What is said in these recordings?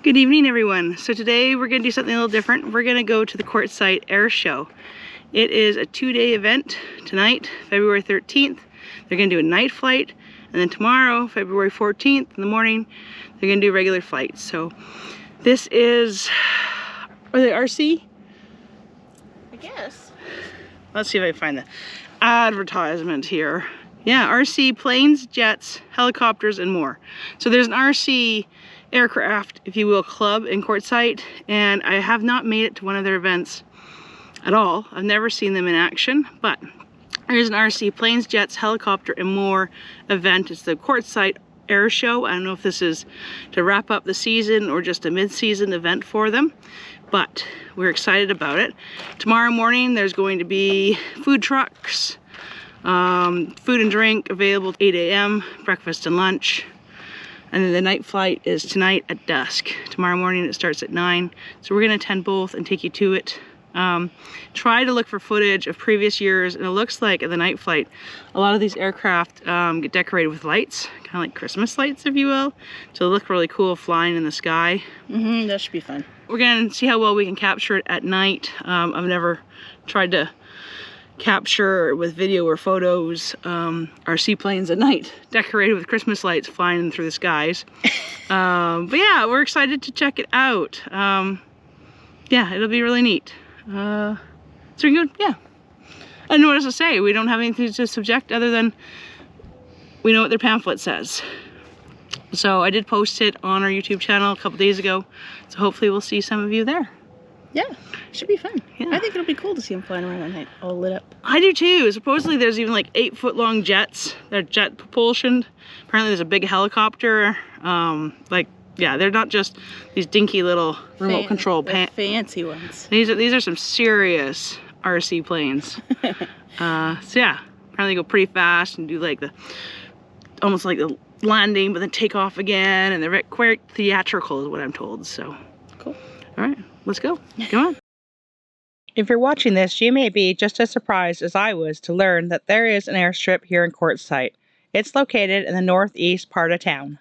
Good evening, everyone. So today we're going to do something a little different. We're going to go to the Quartzsite air show. It is a 2-day event. Tonight, February 13th, they're going to do a night flight, and then tomorrow, February 14th in the morning, they're going to do regular flights. So this is, are they RC? I guess. Let's see if I can find the advertisement here. Yeah, RC planes, jets, helicopters, and more. So there's an RC aircraft, if you will, club in Quartzsite, and I have not made it to one of their events at all. I've never seen them in action, but there's an RC planes, jets, helicopter, and more event. It's the Quartzsite air show. I don't know if this is to wrap up the season or just a mid-season event for them, but we're excited about it. Tomorrow morning there's going to be food trucks, food and drink available at 8 a.m, breakfast and lunch. And then the night flight is tonight at dusk. Tomorrow morning it starts at 9. So we're going to attend both and take you to it. Try to look for footage of previous years, and it looks like at the night flight, a lot of these aircraft get decorated with lights, kind of like Christmas lights, if you will. So they look really cool flying in the sky. That should be fun. We're going to see how well we can capture it at night. I've never tried to capture with video or photos our seaplanes at night decorated with Christmas lights flying through the skies. But yeah, we're excited to check it out. Yeah, it'll be really neat. So we can go, yeah, I don't know what else to say. We don't have anything to subject other than we know what their pamphlet says. So I did post it on our YouTube channel a couple days ago, so hopefully we'll see some of you there. Yeah, should be fun. Yeah. I think it'll be cool to see them flying around at night, all lit up. I do too. Supposedly there's even like 8-foot-long jets. They're jet propulsion. Apparently there's a big helicopter. Yeah, they're not just these dinky little remote control fancy ones. These are some serious RC planes. So yeah, apparently they go pretty fast and do like almost like the landing, but then take off again, and they're quite theatrical is what I'm told. So cool. All right. Let's go. Come on. If you're watching this, you may be just as surprised as I was to learn that there is an airstrip here in Quartzsite. It's located in the northeast part of town.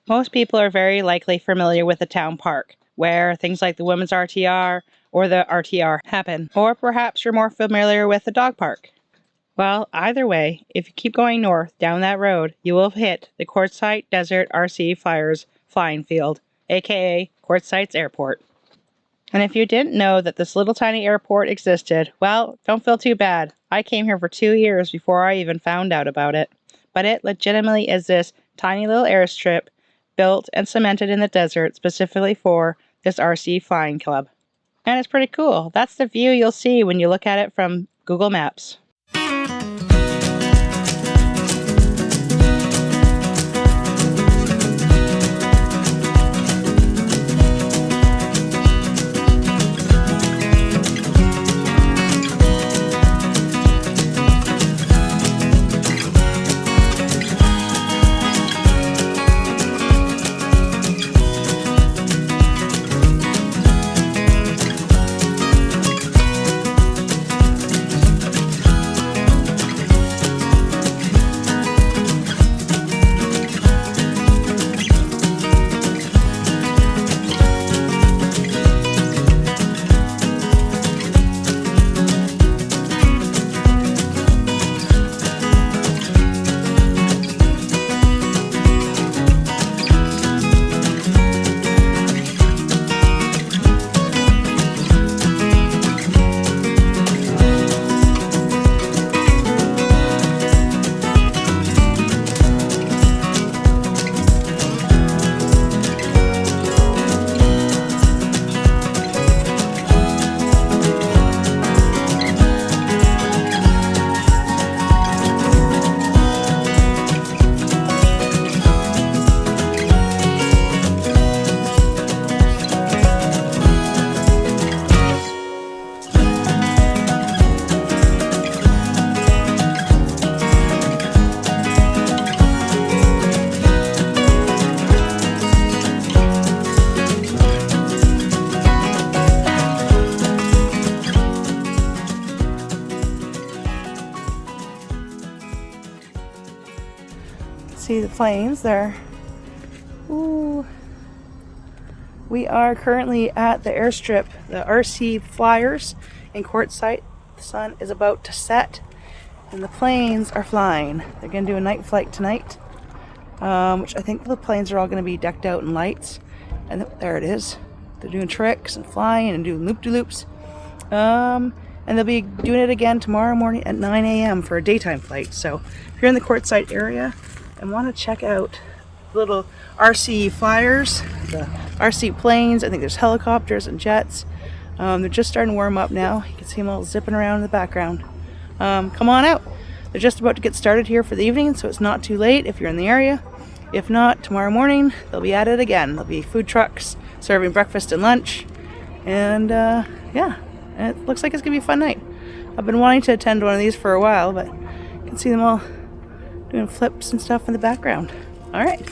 Most people are very likely familiar with the town park, where things like the women's RTR or the RTR happen. Or perhaps you're more familiar with the dog park. Well, either way, if you keep going north down that road, you will hit the Quartzsite Desert RC Flyers Flying Field, aka Quartzsite's airport. And if you didn't know that this little tiny airport existed, well, don't feel too bad. I came here for 2 years before I even found out about it. But it legitimately is this tiny little airstrip built and cemented in the desert specifically for this RC flying club. And it's pretty cool. That's the view you'll see when you look at it from Google Maps. See the planes there. Ooh. We are currently at the airstrip, the RC Flyers in Quartzsite. The sun is about to set and the planes are flying. They're going to do a night flight tonight, which I think the planes are all going to be decked out in lights. And there it is. They're doing tricks and flying and doing loop-de-loops. And they'll be doing it again tomorrow morning at 9 a.m. for a daytime flight. So if you're in the Quartzsite area and want to check out little RC Flyers, the RC planes, I think there's helicopters and jets. They're just starting to warm up now. You can see them all zipping around in the background. Come on out. They're just about to get started here for the evening, so it's not too late if you're in the area. If not, tomorrow morning they'll be at it again. There'll be food trucks serving breakfast and lunch, and yeah, and it looks like it's gonna be a fun night. I've been wanting to attend one of these for a while, but you can see them all doing flips and stuff in the background. All right.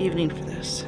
evening for this.